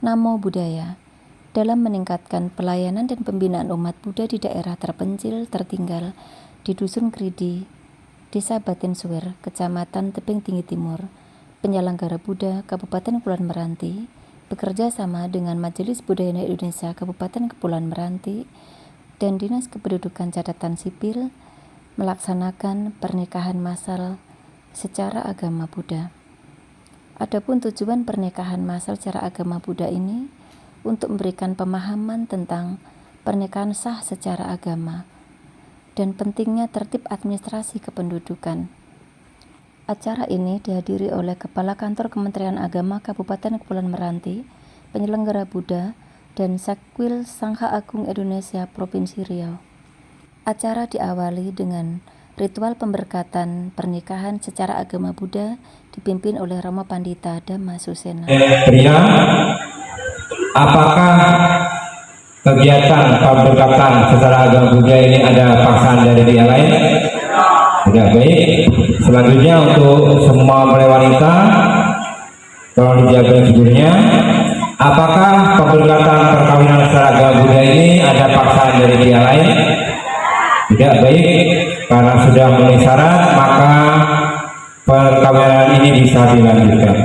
Namo Buddhaya dalam meningkatkan pelayanan dan pembinaan umat Buddha di daerah terpencil tertinggal di Dusun Kridi, Desa Batin Suwer, Kecamatan Tebing Tinggi Timur. Penyelenggara Buddha Kabupaten Kepulauan Meranti bekerja sama dengan Majelis Budaya Indonesia Kabupaten Kepulauan Meranti dan Dinas Kependudukan Catatan Sipil melaksanakan pernikahan massal secara agama Buddha. Adapun tujuan pernikahan massal secara agama Buddha ini untuk memberikan pemahaman tentang pernikahan sah secara agama dan pentingnya tertib administrasi kependudukan. Acara ini dihadiri oleh Kepala Kantor Kementerian Agama Kabupaten Kepulauan Meranti, penyelenggara Buddha, dan Sekwil Sangha Agung Indonesia Provinsi Riau. Acara diawali dengan ritual pemberkatan pernikahan secara agama Buddha dipimpin oleh Romo Pandita Dhamma Susena. Pria, apakah kegiatan pemberkatan secara agama Buddha ini ada paksaan dari pihak lain? Tidak. Baik. Selanjutnya untuk semua mempelai wanita, tolong dijaga jujurnya. Apakah pemberkatan perkawinan secara agama Buddha ini ada paksaan dari pihak lain? Tidak. Baik. Karena sudah memenuhi syarat, maka perkawinan ini bisa dilanjutkan.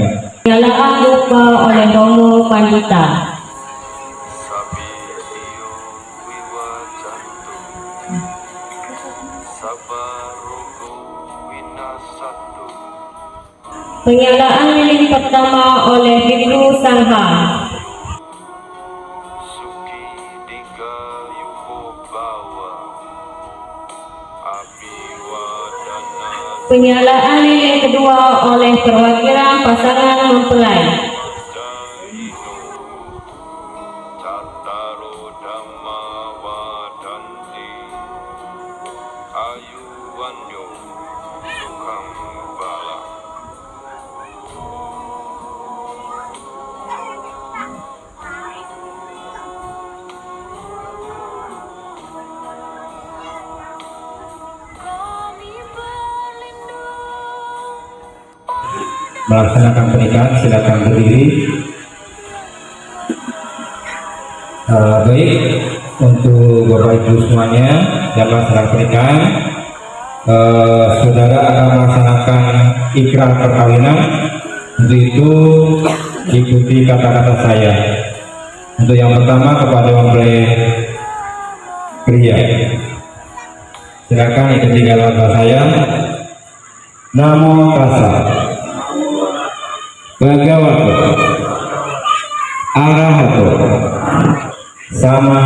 Penyalaan lupa oleh Romo Pandita. Penyalaan lilin pertama oleh Biksu Sangha. Penyalaan lilin kedua oleh perwakilan pasangan mempelai. Melaksanakan pernikahan, silakan berdiri. Baik, untuk Bapak Ibu semuanya yang melaksanakan pernikahan, saudara akan melaksanakan ikrar perkawinan. Untuk itu ikuti kata-kata saya. Untuk yang pertama kepada mempelai pria, silakan ikuti kata-kata saya. Namo Tassa Bhagavato Arahato Sama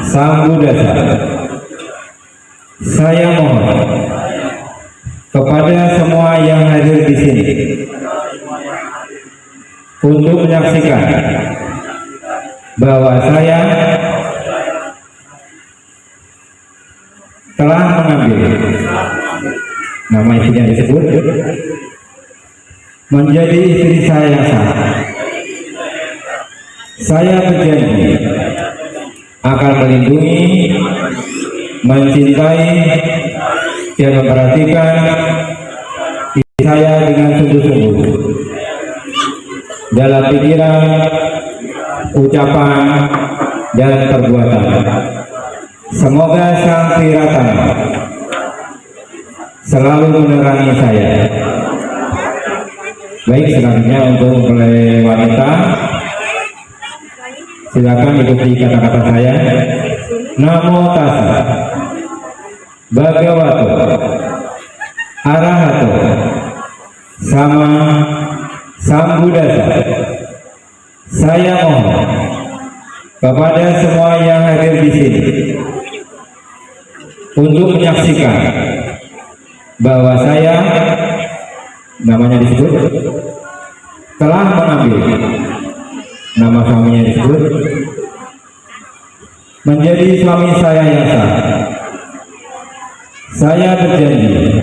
Sambuddhassa. Saya mohon kepada semua yang hadir di sini untuk menyaksikan bahwa saya telah mengambil nama istrinya disebut menjadi istri saya yang sah. Saya berjanji akan melindungi, mencintai, dan memperhatikan istri saya dengan sungguh-sungguh dalam pikiran, ucapan, dan perbuatan. Semoga Sang Triratana selalu menerangi saya. Baik, selanjutnya untuk mempelai wanita, silakan ikuti kata-kata saya. Namo Tassa Bhagavato Arahato Sama Sambuddhassa. Saya mohon kepada semua yang hadir di sini untuk menyaksikan bahwa saya, namanya disebut, telah mengambil nama suaminya disebut menjadi suami saya yang sah. Saya berjanji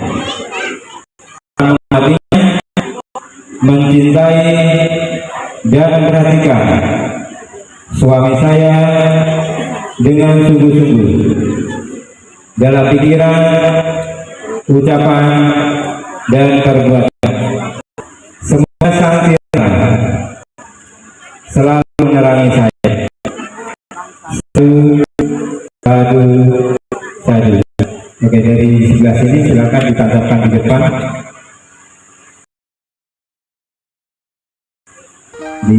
menghormatinya, mencintai, dan memperhatikan suami saya dengan sungguh-sungguh dalam pikiran, ucapan, dan perbuatan. Semoga Sang Triratana selalu menerangi saya. Sadu, sadu. Oke, dari sebelah sini silakan ditancapkan di depan. Di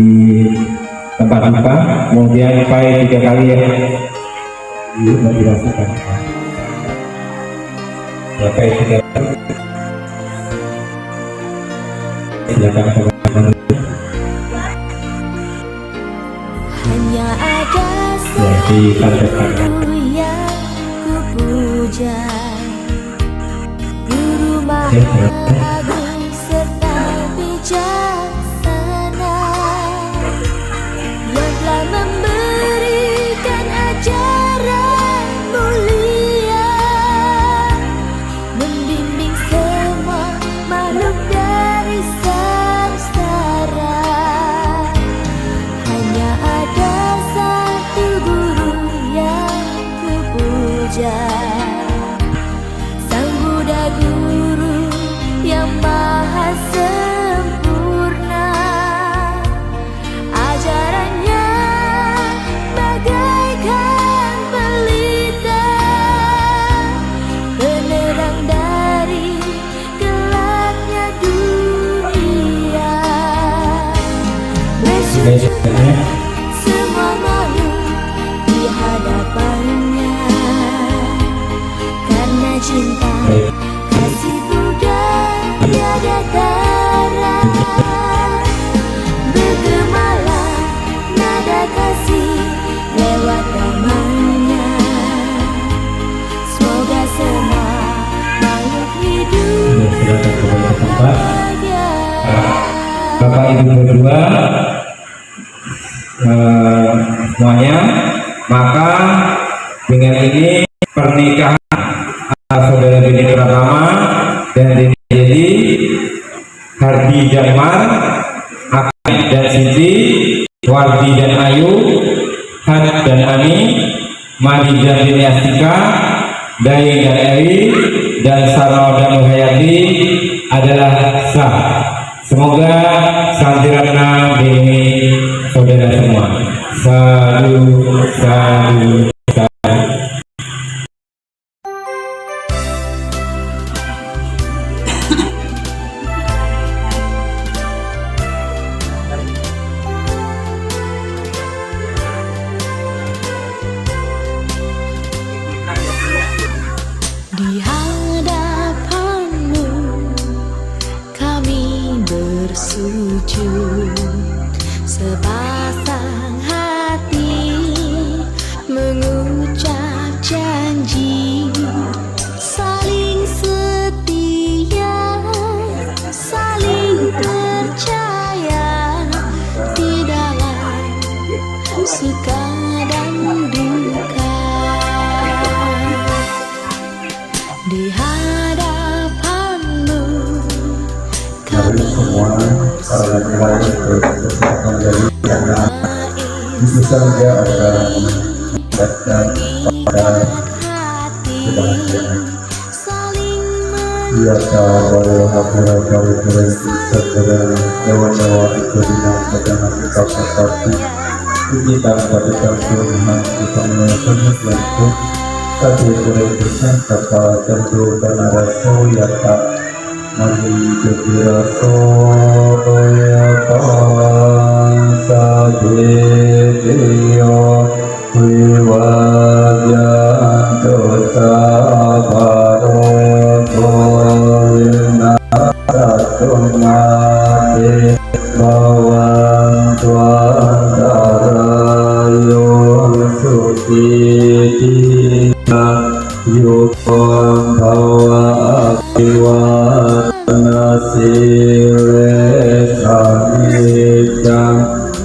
tempat lupa, kemudian pai 3 kali ya. Dirasakan. Ya, pai 3 kali. Silakan teman-teman. Hanya ada Ya, ditancapkan. satu yang kupuja, Guru Maha Agung serta bijaksana, yang telah memberikan ajaran mulia, membimbing semua makhluk dari samsara. Hanya ada satu guru yang kupuja, Sang Buddha Guru yang maha sempurna. Ajarannya bagaikan pelita, penerang dari gelapnya dunia. Bersujud semua makhluk di hadapannya, karena cinta kasih Buddha tiada tara. Bergemalah nada kasih lewat namanya, semoga semua makhluk hidup bahagia. Bapak Ibu berdua semuanya, maka dengan ini pernikahan antara saudara Dini Pratama dan Dini Jadi, Hardi dan Mar, Akan dan Siti, Wardi dan Ayu, Had dan Ani, Madi dan Dini Astika, Dai dan Eri, dan Sarno dan Nuhayati adalah sah. Semoga Santiratna Dini saudara semua. Sadu, sadu, sadu. Di hadapanmu kami bersujud, sepasang hati mengucap janji, saling setia, saling percaya di dalam suka dan duka. Di hadapanmu kami para laki-laki berkesempatan dari karena itu saja akan mendapatkan pada kebahagiaan. Ia tahu hapura kali berhenti segera dewa-dewa itu dinamakan kita seperti kita pada Tuhan kita melakukan sesuatu satu berkesan kata tentu dan rasa yang tak mari kekiraso ya bangsa dewa wiwajan dosa baro solna satomade bawang tuan darayo suci Yukon Bhawa Akiwana Sire Sanitang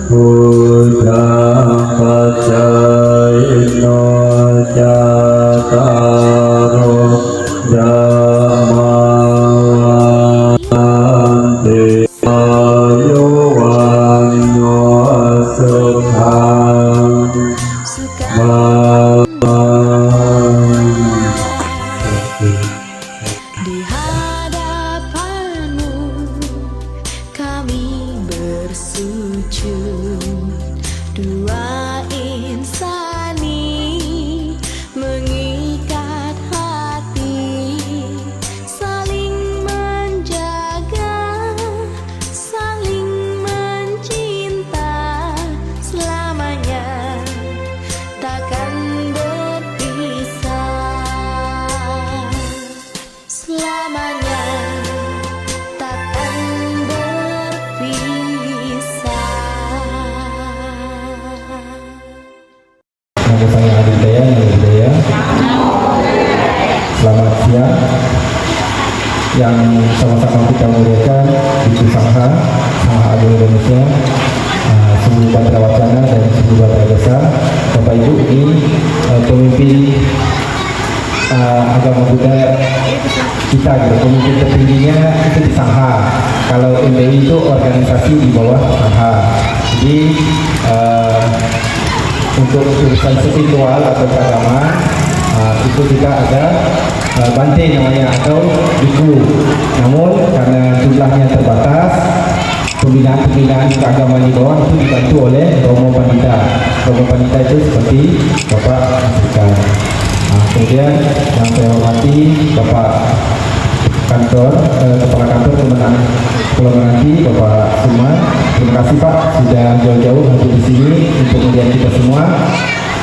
Buddhang Pacayino Jataro Dhammawanti Ayo Wanyo Sukhang di hadapanmu kami bersujud, besar yang ada budaya yang budaya. Selamat siang yang sama-sama kita muliakan Ibu Sangha Agung Indonesia, Seluruh Batra Wacana dan seluruh Batra Besar, Bapak Ibu. Ini pemimpin agama Buddha kita, gitu. Pemimpin tertingginya itu di Sangha. Kalau MBI itu organisasi di bawah Sangha. Jadi untuk urusan spiritual atau agama itu kita ada Bante namanya atau biku. Namun karena jumlahnya terbatas, pembinaan keagamaan di bawah itu dibantu oleh Romo Pandita. Romo Pandita itu seperti Bapak Afrika. Kemudian yang saya hormati Bapak Kantor, Kepala Kantor Kemenang Pulau Meranti, Bapak Suma. Terima kasih Pak sudah jauh-jauh hadir di sini untuk melihat kita semua.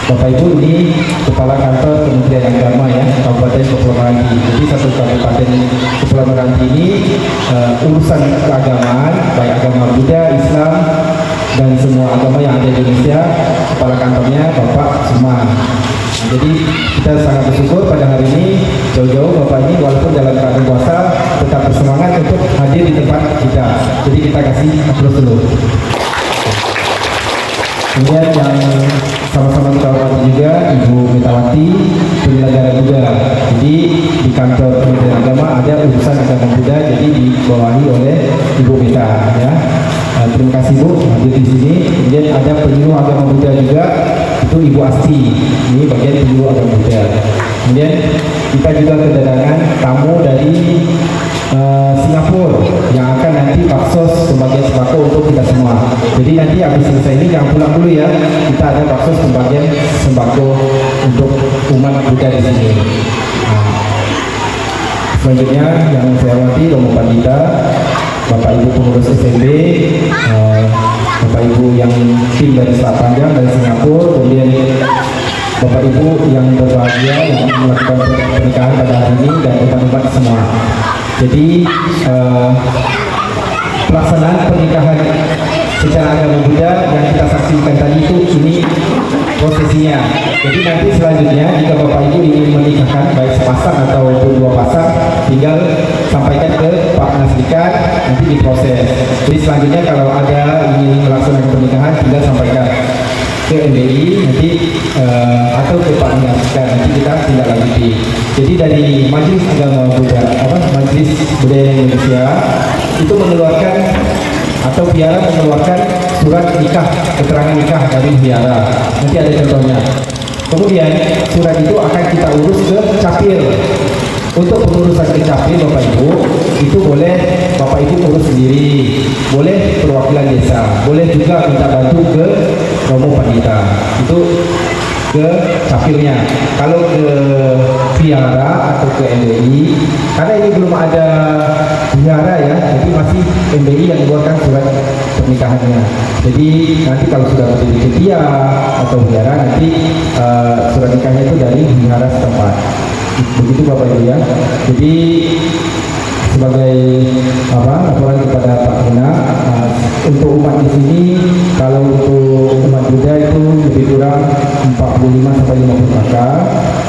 Bapak Ibu, ini Kepala Kantor Kementerian Agama ya, Kabupaten Kepulauan Meranti. Jadi satu Kabupaten Kepulauan Meranti ini urusan keagamaan, baik agama Buddha, Islam, dan semua agama yang ada di Indonesia, Kepala Kantornya Bapak Suma. Jadi kita sangat bersyukur pada hari ini jauh-jauh Bapak ini walaupun dalam keadaan puasa tetap bersemangat untuk hadir di tempat kita. Jadi kita kasih aplaus dulu. Kemudian yang sama-sama kita hormati juga Ibu Metawati, penyelenggara Buddha. Jadi di kantor Kementerian Agama ada urusan agama Buddha, jadi dibawahi oleh Ibu Meta ya. Terima kasih Bu hadir di sini. Kemudian ada penyuluh agama Buddha juga, itu Ibu Asti. Ini bagian penyuluh agama Buddha. Kemudian kita juga kedatangan tamu dari Singapura yang akan nanti baksos pembagian sembako untuk kita semua. Jadi nanti habis selesai ini jangan pulang dulu ya. Kita ada baksos pembagian sembako untuk umat Buddha di sini. Selanjutnya yang saya hormati Romo Pandita, Bapak Ibu pengurus SMB, Bapak Ibu yang tim dari Selat Panjang dari Singapura, kemudian Bapak Ibu yang berbahagia yang melakukan pernikahan pada hari ini dan umat-umat semua. Jadi pelaksanaan pernikahan secara agama Buddha yang kita saksikan tadi itu ini prosesinya. Jadi nanti selanjutnya jika Bapak Ibu ingin menikahkan baik sepasang ataupun dua pasang, tinggal sampaikan ke Pak Nasrikan, nanti diproses. Jadi selanjutnya kalau ada ingin melaksanakan pernikahan tinggal sampaikan ke MBI nanti atau ke Pak Nasrikan, nanti kita tindak lanjuti. Jadi dari Majelis Agama Buddha, Majelis Budaya Indonesia itu mengeluarkan atau biara mengeluarkan surat nikah, keterangan nikah dari biara. Nanti ada contohnya. Kemudian surat itu akan kita urus ke Capil. Untuk pengurusan ke Capil Bapak Ibu itu boleh Bapak Ibu urus sendiri, boleh perwakilan desa, boleh juga minta bantu ke Romo Pandita. Itu ke Capilnya. Kalau ke Biara atau ke MBI, karena ini belum ada Biara ya, jadi masih MBI yang mengeluarkan surat pernikahannya. Jadi nanti kalau sudah menjadi ketia atau Biara, nanti surat nikahnya itu dari Biara setempat. Begitu Bapak Ibu ya. Jadi sebagai laporan kepada Pak Guna, untuk umat di sini kalau untuk umat Buddha itu lebih kurang 45 sampai 50 kakak.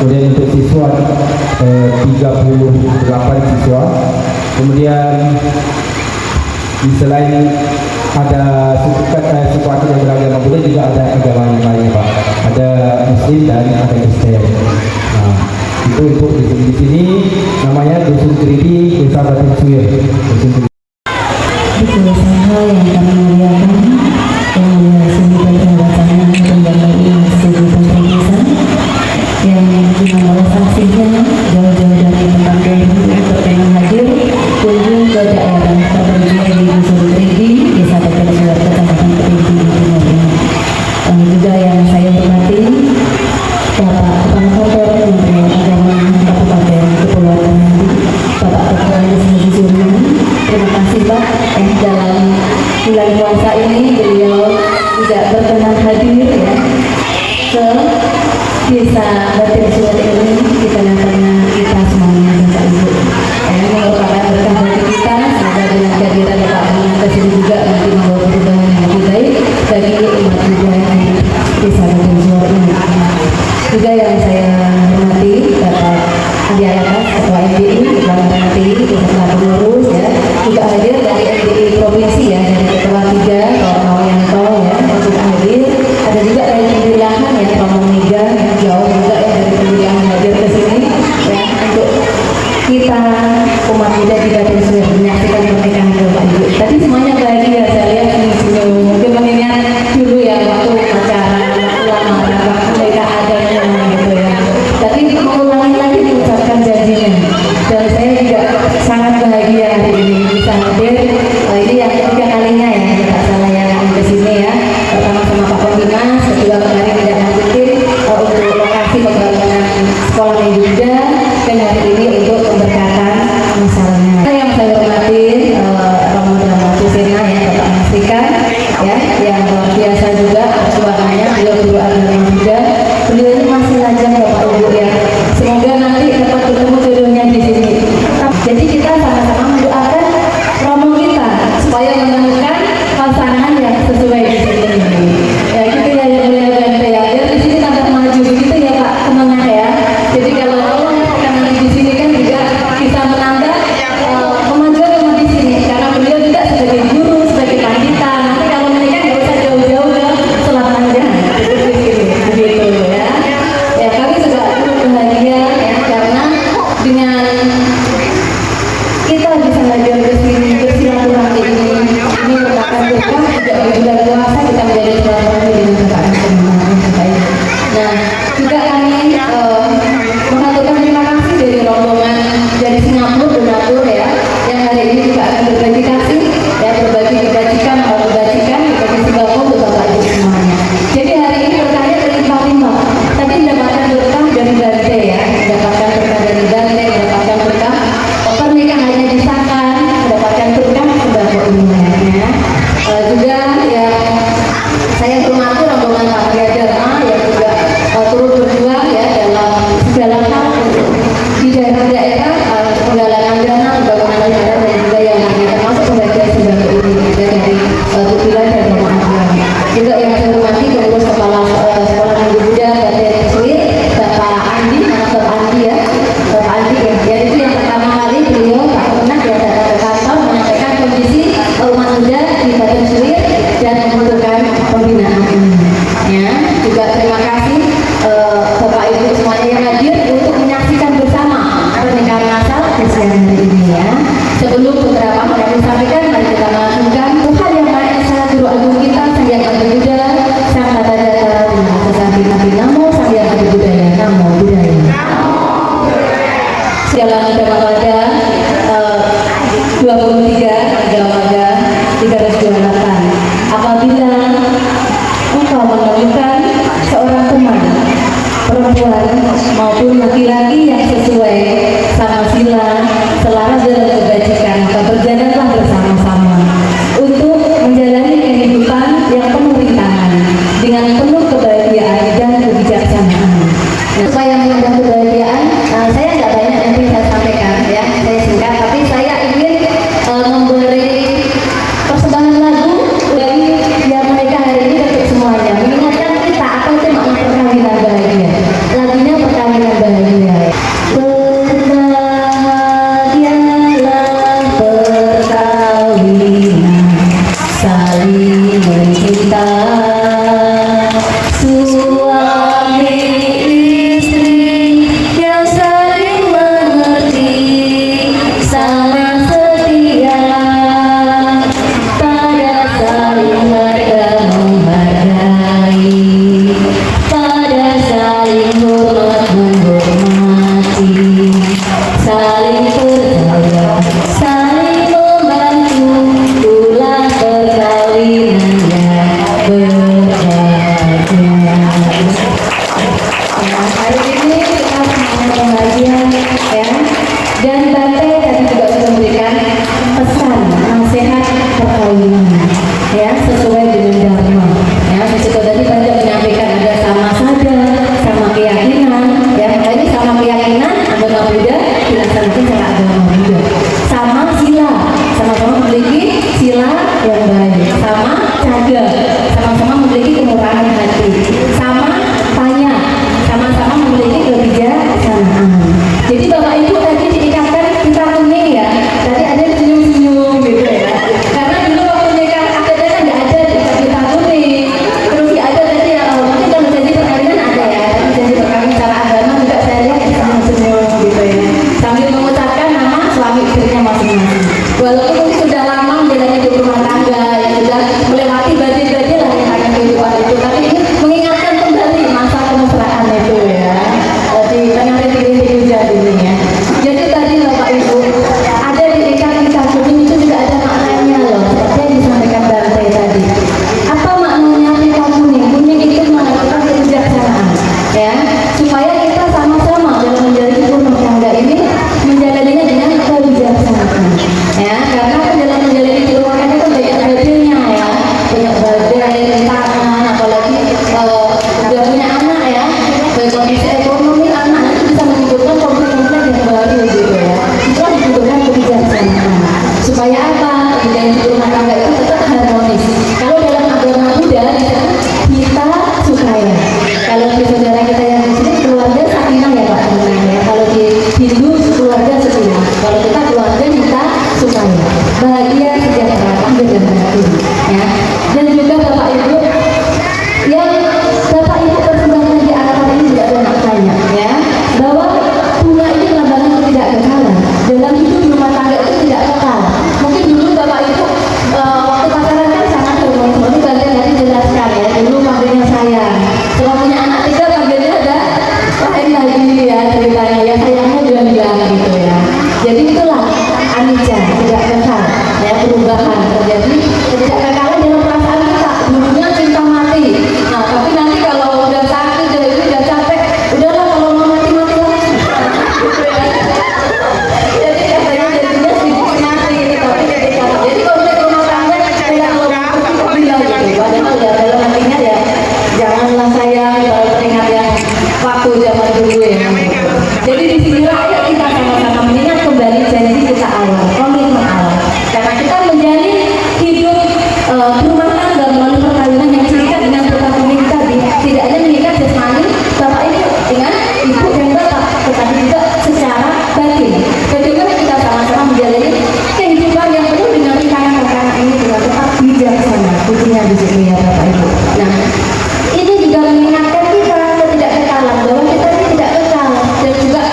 Kemudian untuk siswa 38 siswa. Kemudian di selain ada suku adat yang beragama Buddha juga ada agama yang lainnya Pak. Ada Muslim dan ada Kristen. Itu untuk di sini namanya Dusun Kridi, Desa Batin Suir. Dusun Kridi. Ibu Sangha yang kami muliakan, yang mulia Sini Batra Wacana dan Bapak Ibu Sini Batra Desa, yang dimana saksinya jauh-jauh dari tempat dahulu untuk yang hadir kunjung ke daerah terpencil di Dusun Kridi, Desa Batin Suir, Kecamatan Kridi, Timur ini. Kami juga yang saya hormati Bapak Kepala Kantor Kementerian Agama Kabupaten Kepulauan Meranti, Bapak Dr. Andes Haji Surya. Terima bawaannya, beliau guru agama juga. Beliau ini masih lajang Bapak Ibu ya. Semoga nanti dapat ketemu jodohnya di sini. Jadi kita sama-sama mendoakan romo kita supaya menemukan pasangan yang sesuai di sini. Ya gitu ya yang mulia dan ya. Biar di sini tambah maju gitu ya Pak, semangat ya. Jadi kalau karena di sini kan juga bisa menambah kemajuan di sini karena beliau juga sebagai guru, sebagai pandita. Nanti kalau menikah nggak usah jauh-jauh ke Selat Panjang, begitu ya. Ya kami juga bahagia ya karena dengan kita bisa belajar ke sini bersilaturahmi ini merupakan berkah juga bagi bulan puasa kita menjadi silaturahmi dengan keadaan semuanya. Nah juga kami mengaturkan terima kasih dari rombongan dari Singapura donatur ya yang hari ini juga akan berbagi kasih ya berbagi kebajikan bagi sembako untuk Bapak Ibu semuanya. Jadi hari ini berkahnya berlimpah-limpah. Tadi mendapatkan berkah dari Bante ya, mendapatkan berkah dari Bante, mendapatkan berkah pernikahannya disahkan, mendapatkan berkah sembako ini ya. Juga ya saya hormati rombongan Pak Dharma yang juga turut berjuang ya dalam segala hal di daerah-daerah penggalangan dana, pembangunan daerah dan juga yang lainnya termasuk pembagian sembako ini juga dari Tukilan dan Romo Agung. Juga yang saya hormati pengurus kepala sekolah Negeri Buddha Bapak Suwir, Bapak Andi, Bapak Andi ya, Bapak Andi ya. Jadi itu yang pertama kali beliau tak pernah ya datang ke kantor menyampaikan kondisi umat muda di Bapak Suwir dan membutuhkan pembinaan ini. Ya, juga terima kasih Bapak Ibu semuanya yang hadir untuk menyaksikan bersama pernikahan masal di siang hari ini ya. Sebelum beberapa hal yang disampaikan, mari kita melakukan Tuhan yang Maha Esa, Guru Agung kita, Sang Hyang Adi Buddha, Sang Tata Data, Sang Nabi Namo, Sang Hyang Adi Budaya, Namo Buddhaya. Dalam Dhammapada 23, Dhammapada 328. Apabila engkau menemukan seorang teman perempuan maupun laki-laki yang sesuai sama sila selaras dalam kebajikan, maka berjalanlah bersama-sama untuk menjalani kehidupan yang penuh rintangan dengan penuh kebahagiaan dan kebijaksanaan. Nah, supaya menambah kebahagiaan, saya nggak banyak nanti saya sampaikan ya, saya singkat, tapi saya ingin memberi persembahan lagu dari yang mereka hari ini untuk semuanya, mengingatkan kita apa itu makna perkawinan bahagia. Lagunya perkawinan bahagia. aku zaman dulu ya. Jadi di sinilah ayo kita sama-sama mengingat kembali janji kita awal, komitmen awal. Karena kita menjalin hidup rumah tangga melalui perkawinan yang terikat dengan perkawinan tadi, tidak hanya mengikat jasmani bapak ibu dengan ibu dan bapak, tetapi juga secara batin. Bagaimana kita sama-sama menjalani kehidupan yang penuh dengan anak ini dengan tetap bijaksana, kuncinya di sini ya bapak ibu. Nah, ini juga mengingatkan kita ketidakkekalan, bahwa kita ini tidak kekal, dan juga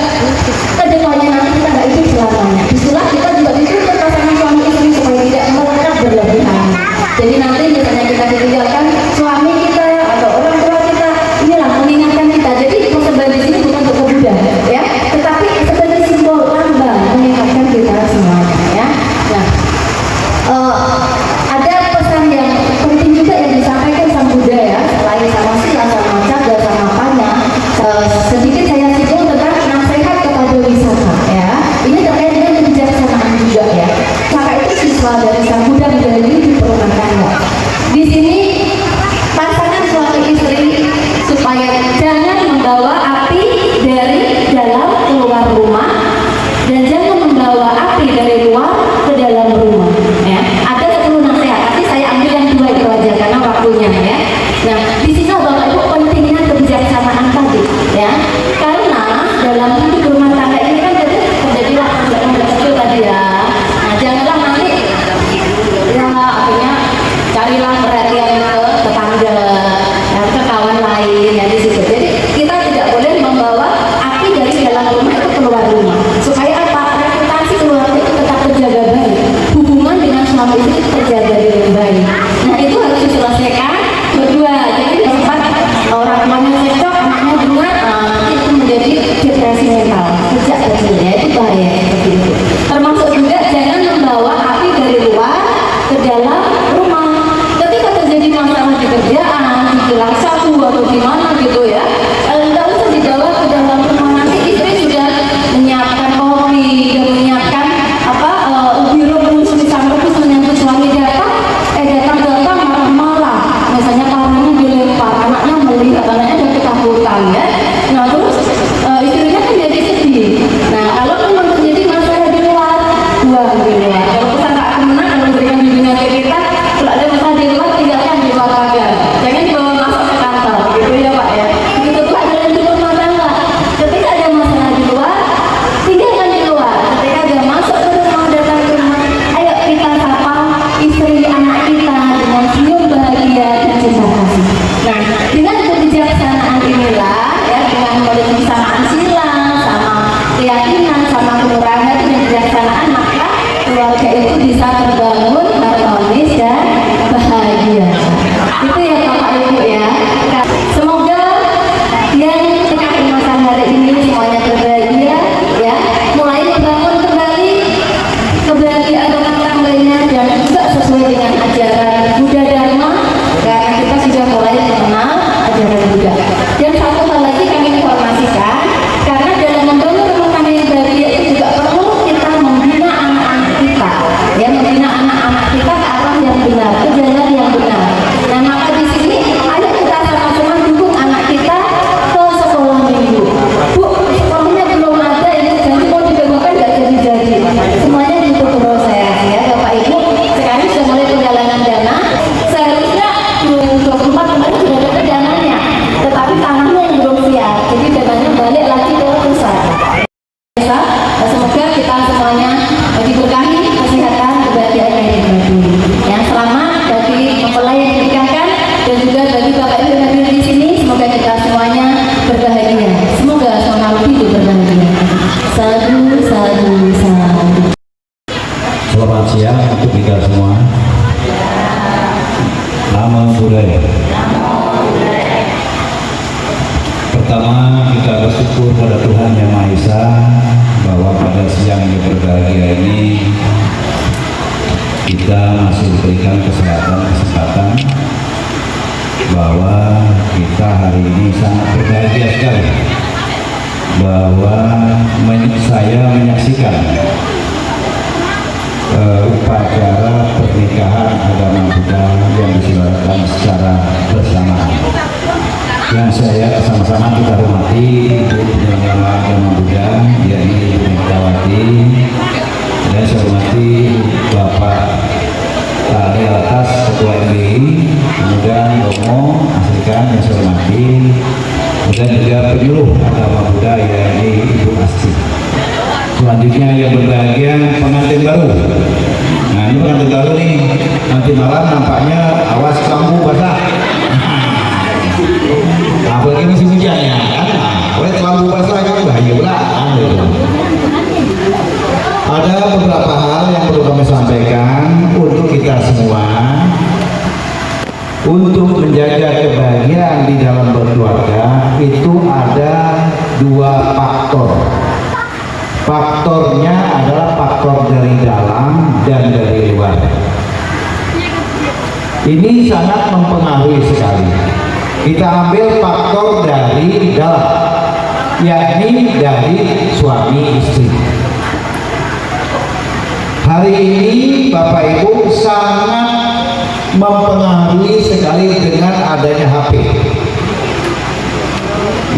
kedepannya nanti kita nggak hidup selamanya. Disitulah kita juga dituntut pasangan suami istri supaya tidak melekat berlebihan. Jadi nanti misalnya kita ditinggalkan suami kita atau orang tua kita, inilah mengingatkan kita. Jadi persembahan di sini bukan untuk kebudahan, ya, tetapi sebagai simbol lambang mengingatkan kita semuanya, ya. Nah, ada pesan yang penting juga yang disampaikan sang Buddha ya, selain sama sila, sama caga, sama pana. Sedikit saya singgung tentang nasihat kepada wisata ya. Ini terkait dengan kebijaksanaan juga ya. Maka itu siswa dari sang Buddha menjadi di rumah tangga. Di sini pasangan suami istri supaya jangan membawa api dari dalam keluar rumah dan jangan membawa api dari luar ke dalam rumah. Ya. Ada 10 nasihat, tapi saya ambil yang 2 itu aja karena waktunya ya. Nah, di sini bapak ibu pentingnya kebijaksanaan tadi ya. Karena dalam hidup rumah tangga ini kan terjadilah konflik kecil tadi ya. Nah, janganlah nanti ya akhirnya carilah perhatian ke tetangga, ya, ke kawan lain ya di situ. Jadi kita tidak boleh membawa api dari dalam rumah itu keluar rumah. Supaya apa? Reputasi keluarga itu tetap terjaga baik. Hubungan dengan suami istri terjaga dengan baik. Nah, itu harus diselesaikan berdua. Jadi sempat orang tuanya cekcok, anaknya dengar, itu menjadi depresi mental sejak kecil ya, itu bahaya seperti itu. Termasuk juga jangan membawa api dari luar ke dalam rumah. Ketika terjadi masalah di kerjaan, di kilang sapu atau di mana gitu ya, tidak usah dibawa ke dalam rumah. Nanti istri sudah menyiapkan kopi dan menyiapkan ubi rebus, pisang rebus menyambut suami datang marah-marah. Misalnya kawannya dilempar, anaknya melihat, anaknya ada ketakutan ya. Nah terus istrinya kan jadi sedih. Nah kalau memang terjadi masalah di luar, buang di luar. Kalau kita nggak kena, kalau memberikan bimbingan ke kita, kalau ada masalah di luar, tinggalkan di luar pagar. Jangan dibawa masuk ke kantor, gitu ya Pak ya. Itu tuh adalah di rumah tangga. Ketika ada masalah di luar, tinggalkan di luar. Ketika dia masuk ke rumah, datang ke rumah, ayo kita sapa istri anak kita dengan senyum bahagia dan cinta kasih. Nah, dengan kebijaksanaan inilah ya, dengan kebijaksanaan sila, sama keyakinan, sama kemurahan hati dan kebijaksanaan, maka keluarga itu bisa terbangun harmonis dan bahagia. Itu ya Bapak Ibu ya. Semoga yang tengah masa hari ini semuanya berbahagia ya, mulai membangun kembali kebahagiaan rumah tangganya dan juga sesuai dengan ajaran Buddha Dharma, karena kita sudah mulai mengenal ajaran Buddha. Dan satu hal lagi kami informasikan, karena dalam membangun rumah tangga yang bahagia itu juga perlu kita membina anak-anak kita, ya, membina anak-anak kita ke arah yang benar, ke jalan yang benar. Nah maka di sini ayo kita sama-sama dukung anak kita ke sekolah minggu. Bu, sekolahnya belum ada, ini janji mau dibegokan nggak jadi-jadi. Semuanya itu proses ya Bapak Ibu. Sekarang sudah mulai perjalanan dana. Seharusnya 2024 kemarin sudah ada dananya, tetapi tanahnya yang belum siap. Jadi dananya balik lagi ke pusat. Semoga kita semuanya diberkahi kesehatan, kebahagiaan yang diberkati. Ya, selamat bagi mempelai yang dinikahkan dan juga bagi Bapak Ibu yang hadir di sini. Semoga kita semuanya berbahagia. Semoga selalu hidup berbahagia. Sadu, sadu, sadu. Selamat siang untuk kita semua. Namo Buddhaya. Pertama kita bersyukur pada Tuhan Yang Maha Esa bahwa pada siang yang berbahagia ini kita masih diberikan kesempatan bahwa kita hari ini sangat berbahagia sekali bahwa saya menyaksikan upacara pernikahan agama Buddha yang diselenggarakan secara bersamaan. yang saya sama-sama kita hormati Ibu Penyelenggara Agama Buddha, yakni Ibu Megawati, dan saya hormati Bapak Tali Atas Ketua MBI, kemudian Romo Asrikan yang saya hormati, dan juga penyuluh agama Buddha yakni Ibu Asti. Selanjutnya yang berbahagia pengantin baru. Nah ini pengantin baru nih, nanti malam nampaknya awas lampu basah. Apalagi musim hujan ya kan, oleh lampu basah kan bahaya pula. Ada beberapa hal yang perlu kami sampaikan untuk kita semua. Untuk menjaga kebahagiaan di dalam berkeluarga itu ada dua faktor. Faktornya adalah faktor dari dalam dan dari luar. Ini sangat mempengaruhi sekali. Kita ambil faktor dari dalam, yakni dari suami istri. Hari ini Bapak Ibu sangat mempengaruhi sekali dengan adanya HP.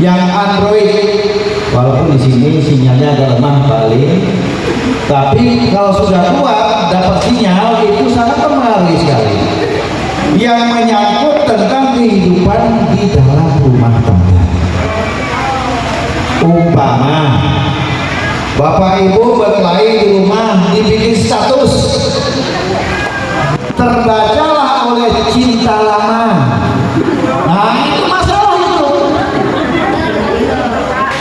Yang Android, walaupun di sini sinyalnya agak lemah paling, tapi kalau sudah kuat dapat sinyal itu sangat mempengaruhi sekali. Yang menyangkut tentang kehidupan di dalam rumah tangga. Umpama Bapak Ibu berkelahi di rumah, dibikin status, terbacalah oleh cinta lama. Nah itu masalah itu.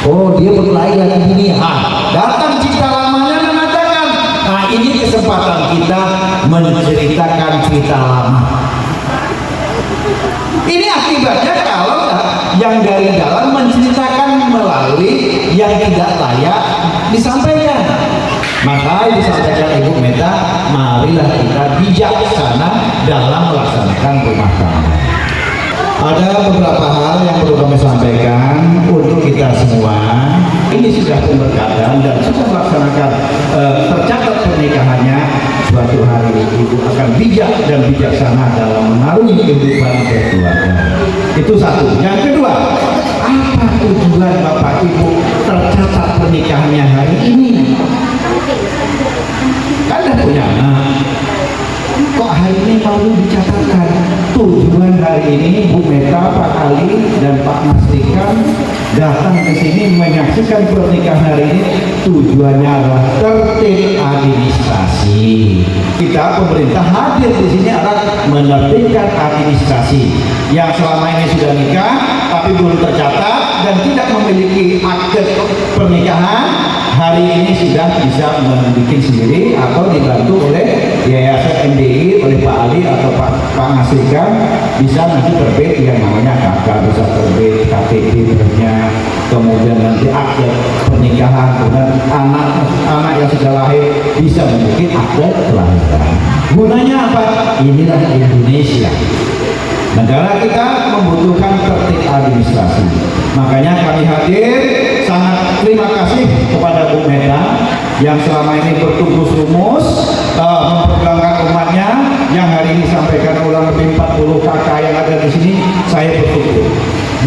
Oh dia berkelahi lagi gini, datang cinta lamanya mengatakan, nah ini kesempatan kita menceritakan cerita lama. Ini akibatnya kalau yang dari dalam menceritakan melalui yang tidak layak disampaikan. Maka disampaikan Ibu Meta, marilah kita bijaksana dalam melaksanakan rumah tangga. Ada beberapa hal yang perlu kami sampaikan untuk kita semua. Ini sudah pemberkatan dan sudah melaksanakan tercatat pernikahannya. Suatu hari Ibu akan bijak dan bijaksana dalam mengarungi kehidupan berkeluarga. Itu satu. Yang kedua, apa tujuan Bapak Ibu tercatat pernikahannya hari ini? Kan punya anak. Kok hari ini perlu dicatatkan? Tujuan hari ini Bu Meta, Pak Ali dan Pak Masrikan datang ke sini menyaksikan pernikahan hari ini. Tujuannya adalah tertib administrasi. Kita pemerintah hadir di sini adalah menertibkan administrasi yang selama ini sudah nikah tapi belum tercatat dan tidak memiliki akte pernikahan. Hari ini sudah bisa membuat sendiri atau dibantu oleh Yayasan MDI, oleh Pak Ali atau Pak Ngasrikan, bisa nanti terbit yang namanya kakak, bisa terbit KTP-nya, kemudian nanti akte pernikahan, kemudian anak yang sudah lahir bisa membuat akte kelahiran. Gunanya apa? Inilah Indonesia. Negara kita membutuhkan tertib administrasi. Makanya kami hadir, sangat terima kasih kepada Bu Meta yang selama ini bertugas rumus memperjuangkan umatnya, yang hari ini sampaikan ulang lebih 40 kakak yang ada di sini. Saya bersyukur.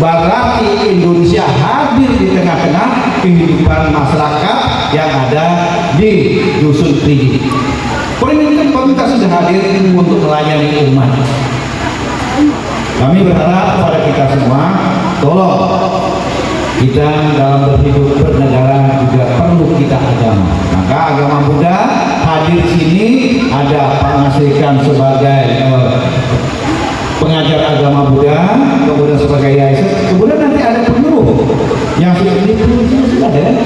Berarti Indonesia hadir di tengah-tengah kehidupan masyarakat yang ada di dusun Kridi. Pemerintah sudah hadir untuk melayani umat. Kami berharap kepada kita semua, tolong kita dalam berhidup bernegara juga perlu kita agama. Maka agama Buddha hadir di sini, ada Pak Ngasrikan sebagai pengajar agama Buddha, kemudian sebagai yayasan, kemudian nanti ada penyuluh yang sudah ada.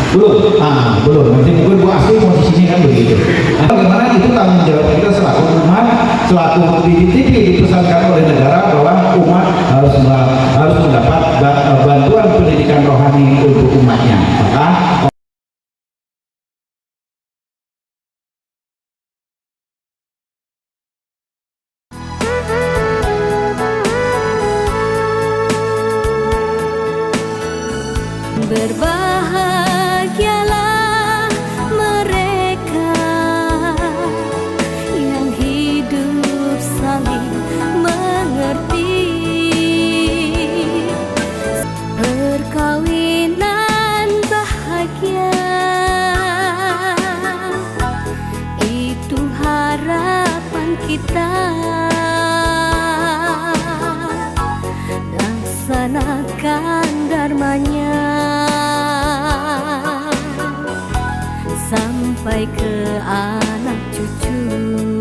Belum, belum. Nanti mungkin Bu Asli mau di sini kan begitu. Nah, bagaimana itu tanggung jawab kita selaku umat, selaku dididik, dipesankan oleh negara bahwa umat harus mendapat bantuan pendidikan rohani untuk umatnya. Maka Berbahagialah mereka yang hidup saling laksanakan dharmanya sampai ke anak cucu.